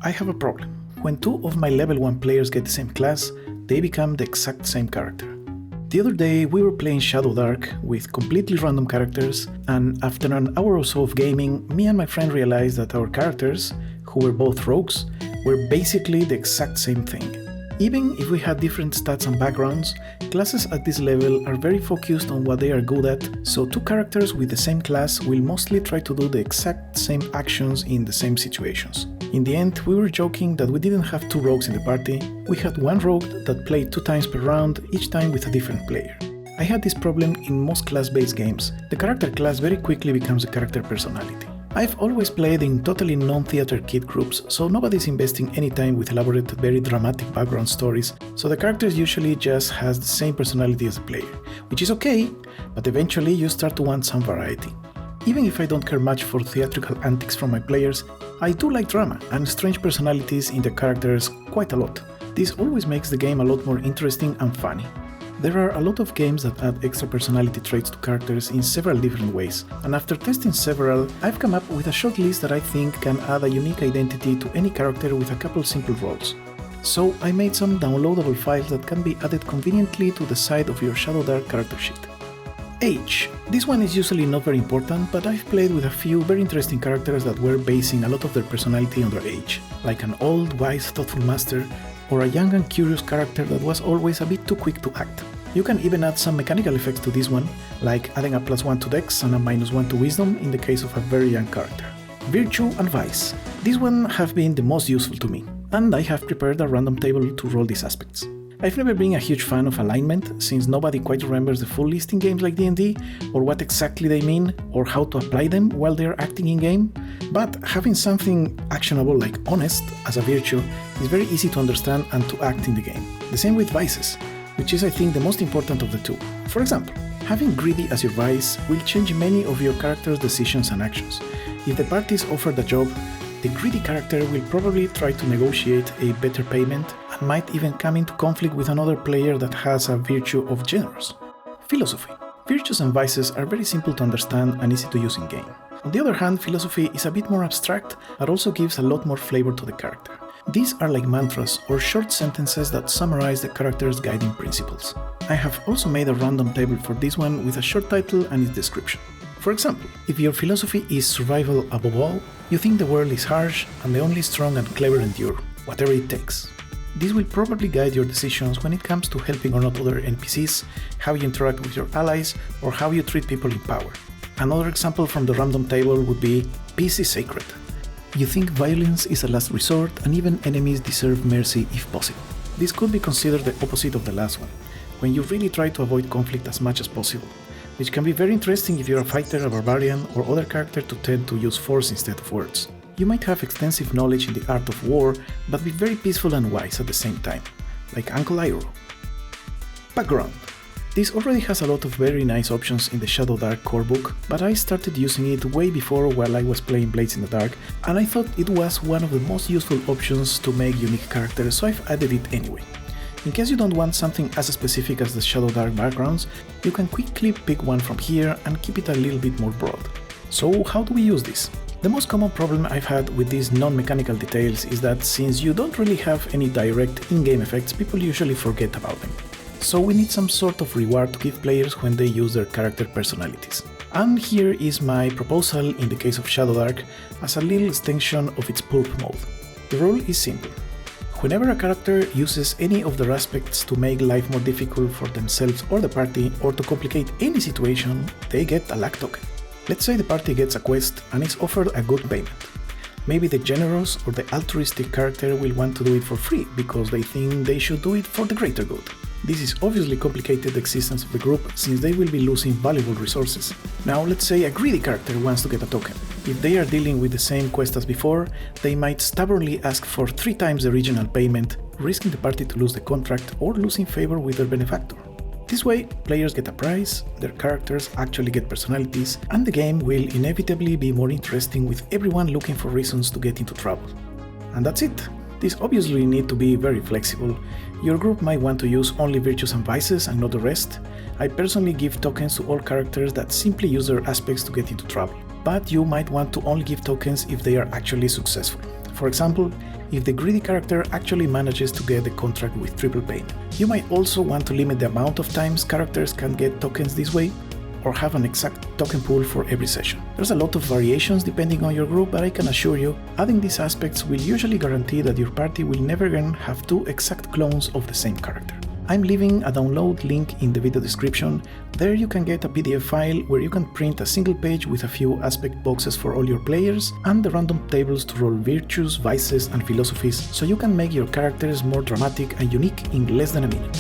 I have a problem. When two of my level 1 players get the same class, they become the exact same character. The other day we were playing Shadowdark with completely random characters, and after an hour or so of gaming, me and my friend realized that our characters, who were both rogues, were basically the exact same thing. Even if we had different stats and backgrounds, classes at this level are very focused on what they are good at, so two characters with the same class will mostly try to do the exact same actions in the same situations. In the end, we were joking that we didn't have two rogues in the party, we had one rogue that played 2 times per round, each time with a different player. I had this problem in most class-based games. The character class very quickly becomes a character personality. I've always played in totally non-theater kid groups, so nobody's investing any time with elaborate, very dramatic background stories, so the character usually just has the same personality as the player, which is okay, but eventually you start to want some variety. Even if I don't care much for theatrical antics from my players, I do like drama and strange personalities in the characters quite a lot. This always makes the game a lot more interesting and funny. There are a lot of games that add extra personality traits to characters in several different ways, and after testing several, I've come up with a short list that I think can add a unique identity to any character with a couple simple roles. So I made some downloadable files that can be added conveniently to the side of your Shadowdark character sheet. Age. This one is usually not very important, but I've played with a few very interesting characters that were basing a lot of their personality on their age, like an old, wise, thoughtful master, or a young and curious character that was always a bit too quick to act. You can even add some mechanical effects to this one, like adding a +1 to Dex and a -1 to Wisdom in the case of a very young character. Virtue and Vice. This one have been the most useful to me, and I have prepared a random table to roll these aspects. I've never been a huge fan of alignment, since nobody quite remembers the full list in games like D&D, or what exactly they mean, or how to apply them while they're acting in-game, but having something actionable like honest as a virtue is very easy to understand and to act in the game. The same with vices, which is I think the most important of the two. For example, having greedy as your vice will change many of your character's decisions and actions. If the party is offered a job, the greedy character will probably try to negotiate a better payment and might even come into conflict with another player that has a virtue of generous. Philosophy. Virtues and vices are very simple to understand and easy to use in-game. On the other hand, philosophy is a bit more abstract, but also gives a lot more flavor to the character. These are like mantras or short sentences that summarize the character's guiding principles. I have also made a random table for this one with a short title and its description. For example, if your philosophy is survival above all, you think the world is harsh and the only strong and clever endure, whatever it takes. This will probably guide your decisions when it comes to helping or not other NPCs, how you interact with your allies, or how you treat people in power. Another example from the random table would be peace is sacred. You think violence is a last resort and even enemies deserve mercy if possible. This could be considered the opposite of the last one, when you really try to avoid conflict as much as possible, which can be very interesting if you're a fighter, a barbarian, or other character to tend to use force instead of words. You might have extensive knowledge in the art of war, but be very peaceful and wise at the same time, like Uncle Iroh. Background. This already has a lot of very nice options in the Shadowdark core book, but I started using it way before while I was playing Blades in the Dark, and I thought it was one of the most useful options to make unique characters, so I've added it anyway. In case you don't want something as specific as the Shadowdark backgrounds, you can quickly pick one from here and keep it a little bit more broad. So how do we use this? The most common problem I've had with these non-mechanical details is that since you don't really have any direct in-game effects, people usually forget about them. So we need some sort of reward to give players when they use their character personalities. And here is my proposal in the case of Shadowdark as a little extension of its pulp mode. The rule is simple. Whenever a character uses any of their aspects to make life more difficult for themselves or the party, or to complicate any situation, they get a luck token. Let's say the party gets a quest and is offered a good payment. Maybe the generous or the altruistic character will want to do it for free because they think they should do it for the greater good. This is obviously complicated the existence of the group since they will be losing valuable resources. Now let's say a greedy character wants to get a token. If they are dealing with the same quest as before, they might stubbornly ask for 3 times the original payment, risking the party to lose the contract or losing favor with their benefactor. This way, players get a prize, their characters actually get personalities, and the game will inevitably be more interesting with everyone looking for reasons to get into trouble. And that's it. These obviously need to be very flexible. Your group might want to use only virtues and vices and not the rest. I personally give tokens to all characters that simply use their aspects to get into trouble. But you might want to only give tokens if they are actually successful. For example, if the greedy character actually manages to get the contract with triple payment. You might also want to limit the amount of times characters can get tokens this way, or have an exact token pool for every session. There's a lot of variations depending on your group, but I can assure you, adding these aspects will usually guarantee that your party will never again have two exact clones of the same character. I'm leaving a download link in the video description. There you can get a PDF file where you can print a single page with a few aspect boxes for all your players and the random tables to roll virtues, vices and philosophies, so you can make your characters more dramatic and unique in less than a minute.